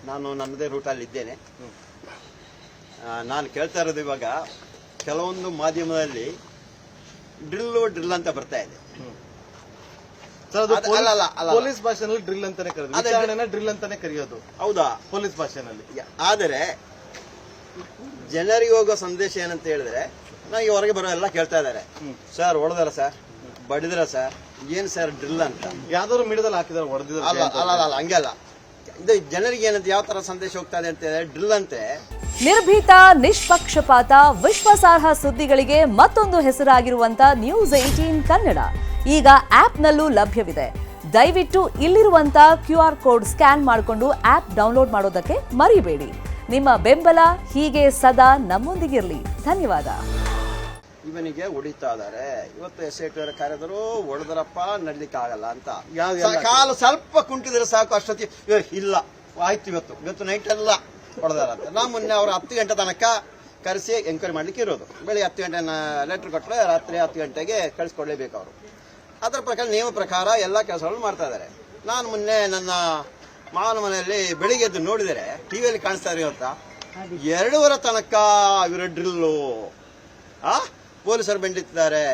ನಾನು ನನ್ನದೇ ರೂಟಲ್ಲಿ ಇದ್ದೇನೆ. ನಾನು ಕೇಳ್ತಾ ಇರೋದು ಇವಾಗ ಕೆಲವೊಂದು ಮಾಧ್ಯಮದಲ್ಲಿ ಡ್ರಿಲ್ ಅಂತ ಬರ್ತಾ ಇದೆ. ಪೊಲೀಸ್ ಭಾಷೆನಲ್ಲಿ ಡ್ರಿಲ್ ಅಂತಾನೆ ಕರೆಯೋದು, ವಿಚಾರಣೆನ ಡ್ರಿಲ್ ಅಂತಾನೆ ಕರೆಯೋದು. ಹೌದಾ? ಪೊಲೀಸ್ ಭಾಷೆನಲ್ಲಿ. ಆದರೆ ಜನರಿಗೆ ಹೋಗೋ ಸಂದೇಶ ಏನಂತ ಹೇಳಿದ್ರೆ, ನನಗೆ ಹೊರಗೆ ಬರೋ ಎಲ್ಲ ಕೇಳ್ತಾ ಇದ್ದಾರೆ, ಸರ್ ಹೊಡೆದಾರ ಸರ್, ಬಡಿದ್ರ ಸರ್, ಏನ್ ಸರ್ ಡ್ರಿಲ್ ಅಂತ. ಯಾವ್ದಾದ್ರು ಮೀಡಿಯಾದಲ್ಲಿ ಹಾಕಿದಾರೆ ಹೊಡೆದಿದ್ರು. ಅಲ್ಲ ಹಂಗಲ್ಲ, ಇದು ಜನರಿಗೆ ಏನಂತ ಯಾವ ತರ ಸಂದೇಶ ಹೋಗ್ತಾ ಇದೆ ಅಂತ ಡ್ರಿಲ್ ಅಂತೆ. ನಿರ್ಭೀತ, ನಿಷ್ಪಕ್ಷಪಾತ, ವಿಶ್ವಾಸಾರ್ಹ ಸುದ್ದಿಗಳಿಗೆ ಮತ್ತೊಂದು ಹೆಸರಾಗಿರುವಂತ ನ್ಯೂಸ್ 18 ಕನ್ನಡ ಈಗ ಆಪ್ನಲ್ಲೂ ಲಭ್ಯವಿದೆ. ದಯವಿಟ್ಟು ಇಲ್ಲಿರುವಂತ QR ಕೋಡ್ ಸ್ಕ್ಯಾನ್ ಮಾಡಿಕೊಂಡು ಆಪ್ ಡೌನ್ಲೋಡ್ ಮಾಡೋದಕ್ಕೆ ಮರಿಬೇಡಿ. ನಿಮ್ಮ ಬೆಂಬಲ ಹೀಗೆ ಸದಾ ನಮ್ಮೊಂದಿಗಿರಲಿ. ಧನ್ಯವಾದ. ಇವನಿಗೆ ಹೊಡಿತಾ ಇದಾರೆ. ಇವತ್ತು SIT ಅವರ ಕಾರ್ಯದರು ಹೊಡೆದ್ರಪ್ಪ, ನಡ್ಲಿಕ್ಕೆ ಆಗಲ್ಲ ಅಂತ. ಕಾಲು ಸ್ವಲ್ಪ ಕುಂಟಿದ್ರೆ ಸಾಕು, ಅಷ್ಟೊತ್ತಿ ಇಲ್ಲ ಆಯ್ತು ಇವತ್ತು ನೈಟ್ ಎಲ್ಲ ಹೊಡೆದಾರ ಅಂತ. ನಾ ಮೊನ್ನೆ ಅವ್ರು 10 ಗಂಟೆ ತನಕ ಕರೆಸಿ ಎಂಕ್ವೈರಿ ಮಾಡ್ಲಿಕ್ಕೆ ಇರೋದು. ಬೆಳಿಗ್ಗೆ 10 ಗಂಟೆ ಲೆಟರ್ ಕೊಟ್ಟರೆ ರಾತ್ರಿ 10 ಗಂಟೆಗೆ ಕಳಿಸ್ಕೊಡ್ಲೇಬೇಕು ಅವರು. ಅದರ ಪ್ರಕಾರ ನಿಯಮ ಪ್ರಕಾರ ಎಲ್ಲ ಕೆಲಸಗಳನ್ನು ಮಾಡ್ತಾ ಇದ್ದಾರೆ. ನಾನು ಮೊನ್ನೆ ನನ್ನ ಮಾವನ ಮನೆಯಲ್ಲಿ ಬೆಳಿಗ್ಗೆ ಎದ್ದು ನೋಡಿದರೆ ಟಿವಿಯಲ್ಲಿ ಕಾಣಿಸ್ತಾ ಇರೋತ್ತ 2:30 ತನಕ ಇವರ ಡ್ರಿಲ್ಲು ಪೊಲೀಸರು ಬಂದಿದ್ದಾರೆ.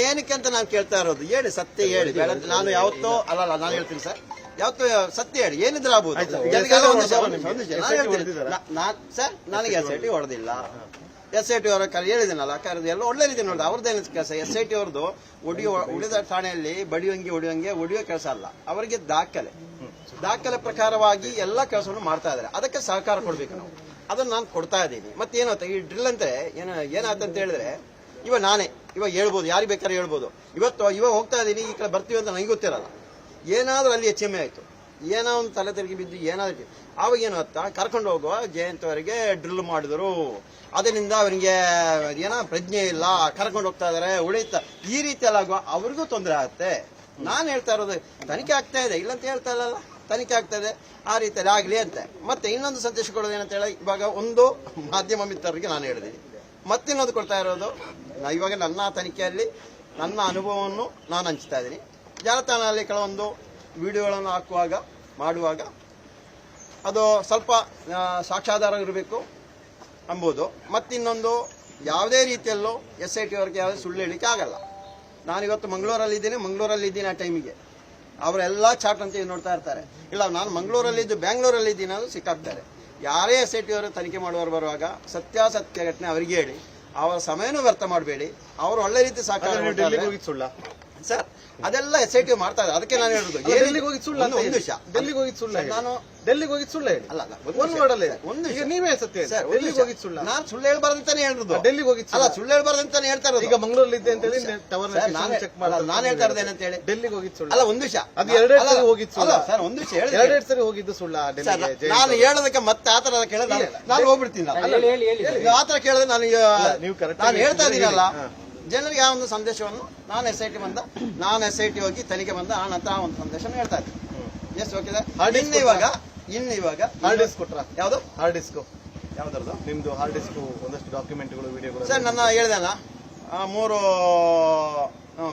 ಏನಕ್ಕೆ ಅಂತ ನಾನು ಕೇಳ್ತಾ ಇರೋದು. ಹೇಳಿ, ಸತ್ಯ ಹೇಳಿ. ಬೇಡ, ನಾನು ಯಾವತ್ತೋ ಅಲ್ಲ, ನಾನು ಹೇಳ್ತೀನಿ ಸರ್, ಯಾವತ್ತೋ ಸತ್ಯ ಹೇಳಿ, ಏನಿದ್ರೆ ಆಗ್ಬೋದು. ಸರ್, ನನಗೆ SIT ಹೊಡೆದಿಲ್ಲ. SIT ಅವರ ಹೇಳಿದ್ದೀನಲ್ಲ, ಕರೆದು ಎಲ್ಲ ಒಳ್ಳೆ ರೀತಿ ನೋಡಿದೆ. ಅವ್ರದ್ದೇನು ಕೆಲಸ? SIT ಅವ್ರದ್ದು ಉಳಿದ ಠಾಣೆಯಲ್ಲಿ ಹೊಡೆಯೋ ಕೆಲಸ ಅಲ್ಲ. ಅವರಿಗೆ ದಾಖಲೆ ಪ್ರಕಾರವಾಗಿ ಎಲ್ಲ ಕೆಲಸವನ್ನು ಮಾಡ್ತಾ ಇದ್ದಾರೆ. ಅದಕ್ಕೆ ಸಹಕಾರ ಕೊಡ್ಬೇಕು ನಾವು. ಅದನ್ನು ನಾನು ಕೊಡ್ತಾ ಇದ್ದೀನಿ. ಮತ್ತೇನಾಯ್ತು ಈ ಡ್ರಿಲ್ ಅಂತ ಏನಾಯ್ತಂತ ಹೇಳಿದ್ರೆ, ಇವಾಗ ಹೇಳ್ಬೋದು, ಯಾರಿಗೆ ಬೇಕಾದ್ರೆ ಹೇಳ್ಬೋದು. ಇವಾಗ ಹೋಗ್ತಾ ಇದ್ದೀನಿ, ಈ ಕಡೆ ಬರ್ತೀವಿ ಅಂತ ನನಗೆ ಗೊತ್ತಿರಲ್ಲ. ಏನಾದ್ರೂ ಅಲ್ಲಿ HMA ಆಯ್ತು, ಏನೋ ಒಂದು ತಲೆ ತೆರಿಗೆ ಬಿದ್ದು ಏನಾದ್ರು, ಆವಾಗ ಏನು ಕರ್ಕೊಂಡು ಹೋಗುವ ಜಯಂತವರಿಗೆ ಡ್ರಿಲ್ ಮಾಡಿದ್ರು. ಅದರಿಂದ ಅವನಿಗೆ ಪ್ರಜ್ಞೆ ಇಲ್ಲ, ಕರ್ಕೊಂಡು ಹೋಗ್ತಾ ಇದಾರೆ, ಉಳಿತಾ ಈ ರೀತಿ ಎಲ್ಲ ಆಗುವ ಅವ್ರಿಗೂ ತೊಂದರೆ ಆಗುತ್ತೆ. ನಾನು ಹೇಳ್ತಾ ಇರೋದು, ತನಿಖೆ ಆಗ್ತಾ ಇದೆ, ಇಲ್ಲಂತ ಹೇಳ್ತಾ ಇಲ್ಲಲ್ಲ, ತನಿಖೆ ಆಗ್ತಾ ಇದೆ, ಆ ರೀತಿಯಲ್ಲಿ ಆಗ್ಲಿ ಅಂತ. ಮತ್ತೆ ಇನ್ನೊಂದು ಸಂದೇಶ ಕೊಡೋದು ಏನಂತ ಹೇಳಿ, ಇವಾಗ ಒಂದು ಮಾಧ್ಯಮ ಮಿತ್ರರಿಗೆ ನಾನು ಹೇಳಿದ್ದೀನಿ. ಮತ್ತಿನ್ನೊಂದು ಕೊಡ್ತಾ ಇರೋದು, ಇವಾಗ ನನ್ನ ತನಿಖೆಯಲ್ಲಿ ನನ್ನ ಅನುಭವವನ್ನು ನಾನು ಹಂಚ್ತಾ ಇದ್ದೀನಿ. ಜಾಲತಾಣದಲ್ಲಿ ಕೆಲವೊಂದು ವಿಡಿಯೋಗಳನ್ನು ಮಾಡುವಾಗ ಅದು ಸ್ವಲ್ಪ ಸಾಕ್ಷ್ಯಾಧಾರ ಇರಬೇಕು ಎಂಬುದು. ಮತ್ತಿನ್ನೊಂದು, ಯಾವುದೇ ರೀತಿಯಲ್ಲೂ SIT ಅವರಿಗೆ ಯಾವುದೇ ಸುಳ್ಳು ಹೇಳಿಕೆ ಆಗಲ್ಲ. ನಾನಿವತ್ತು ಮಂಗಳೂರಲ್ಲಿದ್ದೀನಿ. ಆ ಟೈಮಿಗೆ ಅವರೆಲ್ಲ ಚಾಟ್ ಅಂತ ನೋಡ್ತಾ ಇರ್ತಾರೆ. ಇಲ್ಲ, ನಾನು ಬ್ಯಾಂಗ್ಳೂರಲ್ಲಿದ್ದೀನಿ ಅದು ಸಿಕ್ಕಾಗ್ತಾರೆ. ಯಾರೇ SIT ಅವರು ತನಿಖೆ ಮಾಡುವವರು ಬರುವಾಗ ಸತ್ಯಾಸತ್ಯ ಘಟನೆ ಅವರಿಗೆ ಹೇಳಿ, ಅವರ ಸಮಯನೂ ವ್ಯರ್ಥ ಮಾಡಬೇಡಿ. ಅವರು ಒಳ್ಳೆ ರೀತಿ ಸುಳ್ಳ ಸರ್, ಅದೆಲ್ಲ SIT ಮಾಡ್ತಾ ಇದ್ದಾರೆ. ಅದಕ್ಕೆ ನಾನು ಹೇಳುದು, ಡೆಲ್ಲಿಗೆ ಹೋಗಿ ಸುಳ್ಳು ಅಂತ. ಡೆಲ್ಲಿಗೆ ಹೋಗಿ ಸುಳ್ಳು, ನಾನು ಡೆಲ್ಲಿಗೆ ಹೋಗಿ ಸುಳ್ಳು ಹೇಳಿ. ಅಲ್ಲ, ಒಂದು ನೀವೇ ಸತ್ಯ ಸರ್. ಡೆಲ್ಲಿಗೆ ಹೋಗಿ ಸುಳ್ಳು, ನಾನು ಸುಳ್ಳು ಹೇಳ್ಬಾರ್ದಂತಾನೆ ಹೇಳುದು. ಡೆಲ್ಲಿಗೆ ಹೋಗಿ ಅಲ್ಲ, ಸುಳ್ಳು ಹೇಳ್ಬಾರ್ದಂತಾನೆ ಹೇಳ್ತಾ ಇರೋದು. ಈಗ ಮಂಗಳೂರಲ್ಲಿ ಇದೆ ಅಂತ ಹೇಳಿ ಟವರ್ ಚೆಕ್ ಮಾಡಿ ನಾನು ಹೇಳ್ತಾ ಇರೋದು ಏನಂತ ಹೇಳಿ, ಡೆಲ್ಲಿಗೆ ಹೋಗಿದ್ದು ಸುಳ್ಳು. ಅಲ್ಲ, ಒಂದು ವಿಷಯ, ಅದು 2 ಸರಿ ಹೋಗಿದ್ದು ಸುಳ್ಳು ಸರ್. ಒಂದು ವಿಷಯ ಹೇಳಿ, 2 ಸರಿ ಹೋಗಿದ್ದು ಸುಳ್ಳ. ನಾನು ಹೇಳೋದಕ್ಕೆ ಮತ್ತೆ ಆತರ ಕೇಳಿದ್ರೆ ನಾನು ಹೋಗ್ಬಿಡ್ತೀನಿ. ಆತರ ಕೇಳಿದ್ರೆ ನಾನು ಹೇಳ್ತಾ ಇದ್ದೀನಲ್ಲ, ಜನರಿಗೆ ಆ ಒಂದು ಸಂದೇಶವನ್ನು ನಾನು SIT ಹೋಗಿ ತನಿಖೆ ಬಂದ ಆ ನಂತರ ಆ ಒಂದು ಸಂದೇಶ ಹೇಳ್ತಾ ಇದ್ದೀನಿ. ಎಷ್ಟು ಹೋಗಿದೆ. ಇವಾಗ ಹಾರ್ಡ್ ಡಿಸ್ಕ್ ಕೊಟ್ರ? ಯಾವ್ದು ಹಾರ್ಡ್ ಡಿಸ್ಕ್? ಯಾವ್ದು ನಿಮ್ದು ಹಾರ್ಡ್ ಡಿಸ್ಕ್ ಒಂದಷ್ಟು ಡಾಕ್ಯುಮೆಂಟ್ಗಳು, ವಿಡಿಯೋಗಳು? ಸರ್, ನನ್ನ ಹೇಳಿದಲ್ಲ, 3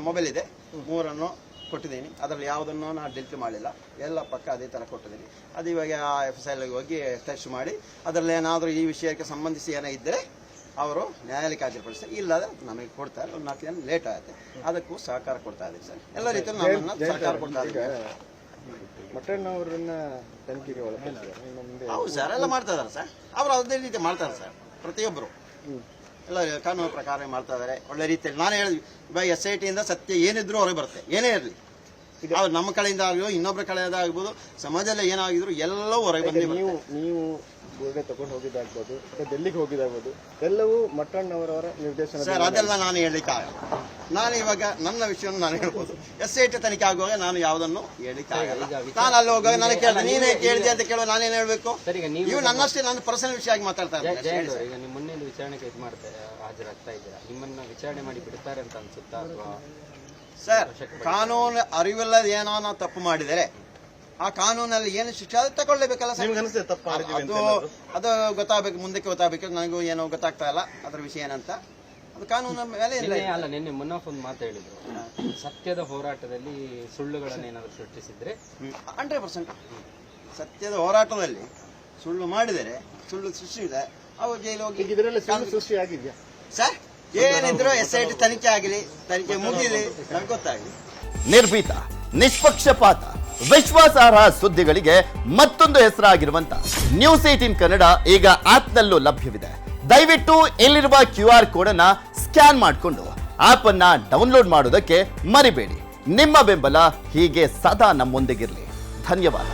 ಮೊಬೈಲ್ ಇದೆ, 3 ಕೊಟ್ಟಿದ್ದೀನಿ. ಅದರಲ್ಲಿ ಯಾವುದನ್ನು ನಾನು ಡಿಲೀಟ್ ಮಾಡಲಿಲ್ಲ, ಎಲ್ಲ ಪಕ್ಕ ಅದೇ ತರ ಕೊಟ್ಟಿದ್ದೀನಿ. ಅದು ಇವಾಗ FSI ಹೋಗಿ ಟೆಸ್ಟ್ ಮಾಡಿ ಅದರಲ್ಲಿ ಏನಾದರೂ ಈ ವಿಷಯಕ್ಕೆ ಸಂಬಂಧಿಸಿ ಏನೋ ಇದ್ದರೆ ಅವರು ನ್ಯಾಯಾಲಯಕ್ಕೆ ಹಾಜರುಪಡಿಸ್ತಾರೆ. ಇಲ್ಲದ ನಮಗೆ ಕೊಡ್ತಾರೆ. ಒಂದು 4 ದಿನ ಲೇಟ್ ಆಗುತ್ತೆ. ಅದಕ್ಕೂ ಸಹಕಾರ ಕೊಡ್ತಾ ಇದ್ದೀವಿ ಸರ್. ಎಲ್ಲ ರೀತಿಯಲ್ಲಿ ನಮ್ಮನ್ನ ಸಹಕಾರ ಕೊಡ್ತಾ ಇದ್ದೀವಿ. ಮಠಣ್ಣವರನ್ನ ತನಿಖೆಗೆ ಹೌದು ಸರ್, ಎಲ್ಲ ಮಾಡ್ತಾ ಇದ್ದಾರೆ ಸರ್. ಅವರು ಅದೇ ರೀತಿ ಮಾಡ್ತಾರೆ ಸರ್. ಪ್ರತಿಯೊಬ್ಬರು ಎಲ್ಲ ಕಾನೂನು ಪ್ರಕಾರ ಮಾಡ್ತಾ ಇದ್ದಾರೆ ಒಳ್ಳೆ ರೀತಿಯಲ್ಲಿ. ನಾನು ಹೇಳಿದ್ವಿ, ಇವಾಗ SIT ಇಂದ ಸತ್ಯ ಏನಿದ್ರು ಹೊರಗೆ ಬರುತ್ತೆ, ಏನೇ ಇರಲಿ. ಅವ್ರು ನಮ್ಮ ಕಡೆಯಿಂದ ಆಗ್ಬೋದು, ಇನ್ನೊಬ್ಬರ ಕಡೆಯಿಂದ ಆಗ್ಬೋದು, ಸಮಾಜದಲ್ಲಿ ಏನಾಗಿದ್ರು ಎಲ್ಲವೂ ಹೊರಗೆ ಬಂದು. ನೀವು ಗೋಡೆ ತಗೊಂಡು ಹೋಗಿದ್ದಾಗ್ಬೋದು, ಡೆಲ್ಲಿಗೆ ಹೋಗಿದ್ದಾಗ್ಬೋದು, ಎಲ್ಲವೂ ಮಠಣ್ಣವರವರ ನಿರ್ದೇಶನ ಸರ್. ಅದೆಲ್ಲ ನಾನು ಹೇಳಲಿಕ್ಕೆ ಆಗಲ್ಲ. ನಾನು ಇವಾಗ ನನ್ನ ವಿಷಯವನ್ನು ನಾನು ಹೇಳ್ಬೋದು. SIT ತನಿಖೆ ಆಗುವಾಗ ನಾನು ಯಾವುದನ್ನು ಹೇಳಲಿಕ್ಕೆ ಆಗಲ್ಲ. ನಾನು ಅಲ್ಲಿ ಹೋಗುವಾಗ ನನಗೆ ಕೇಳಿದೆ, ನೀನೇ ಕೇಳಿದೆ ಅಂತ ಕೇಳುವ, ನಾನೇನು ಹೇಳ್ಬೇಕು? ಇವು ನನ್ನಷ್ಟೇ, ನಾನು ಪರ್ಸನಲ್ ವಿಷಯ ಆಗಿ ಮಾತಾಡ್ತಾ ಇದ್ದೀನಿ. ಈಗ ನಿಮ್ಮ ಮೊನ್ನೆ ವಿಚಾರಣೆಗೆ ಇದು ಮಾಡ್ತಾರೆ, ಹಾಜರಾಗ್ತಾ ಇದ್ದೀರಾ, ನಿಮ್ಮನ್ನ ವಿಚಾರಣೆ ಮಾಡಿ ಬಿಡ್ತಾರೆ ಅಂತ ಅನ್ಸುತ್ತಾ? ಅಥವಾ ಸರ್, ಕಾನೂನು ಅರಿವಿಲ್ಲದ ಏನೋ ನಾವು ತಪ್ಪು ಮಾಡಿದರೆ ಆ ಕಾನೂನಲ್ಲಿ ಏನು ಶಿಕ್ಷೆ ಅದು ತಗೊಳ್ಳೇಬೇಕಲ್ಲ ಸರ್. ಅದು ಗೊತ್ತಾಗಬೇಕು, ಮುಂದಕ್ಕೆ ಗೊತ್ತಾಗಬೇಕು. ನನಗೂ ಏನೋ ಗೊತ್ತಾಗ್ತಾ ಇಲ್ಲ ಅದರ ವಿಷಯ ಏನಂತ. ಅದು ಕಾನೂನು ಮೇಲೆ ಅಲ್ಲ. ನಿನ್ನೆ ಮುನ್ನಫ್ ಒಂದು ಮಾತು ಹೇಳಿದ್ರು, ಸತ್ಯದ ಹೋರಾಟದಲ್ಲಿ ಸುಳ್ಳುಗಳನ್ನ ಏನಾದ್ರು ಸೃಷ್ಟಿಸಿದ್ರೆ 100% ಸತ್ಯದ ಹೋರಾಟದಲ್ಲಿ ಸುಳ್ಳು ಮಾಡಿದರೆ ಸುಳ್ಳು ಸೃಷ್ಟಿಸಿದೆ ಅವ್ರು ಜೈಲು ಹೋಗಿ ಈಗ ಇದರಲ್ಲಿ ಸುಳ್ಳು ಸೃಷ್ಟಿ ಆಗಿದೆಯಾ? ಸರ್ ಏನಿದ್ರು SIT ತನಿಖೆ ಆಗಲಿ, ತನಿಖೆ ಮುಗಿಲಿ, ನಮ್ಗೆ ಗೊತ್ತಾಗಲಿ. ನಿರ್ಭೀತ, ನಿಷ್ಪಕ್ಷಪಾತ, ವಿಶ್ವಾಸಾರ್ಹ ಸುದ್ದಿಗಳಿಗೆ ಮತ್ತೊಂದು ಹೆಸರಾಗಿರುವಂತ ನ್ಯೂಸ್ 18 ಕನ್ನಡ ಈಗ ಆಪ್ನಲ್ಲೂ ಲಭ್ಯವಿದೆ. ದಯವಿಟ್ಟು ಇಲ್ಲಿರುವ QR ಕೋಡ್ ಅನ್ನ ಸ್ಕ್ಯಾನ್ ಮಾಡಿಕೊಂಡು ಆಪ್ ಅನ್ನ ಡೌನ್ಲೋಡ್ ಮಾಡೋದಕ್ಕೆ ಮರಿಬೇಡಿ. ನಿಮ್ಮ ಬೆಂಬಲ ಹೀಗೆ ಸದಾ ನಮ್ಮೊಂದಿಗಿರಲಿ. ಧನ್ಯವಾದ.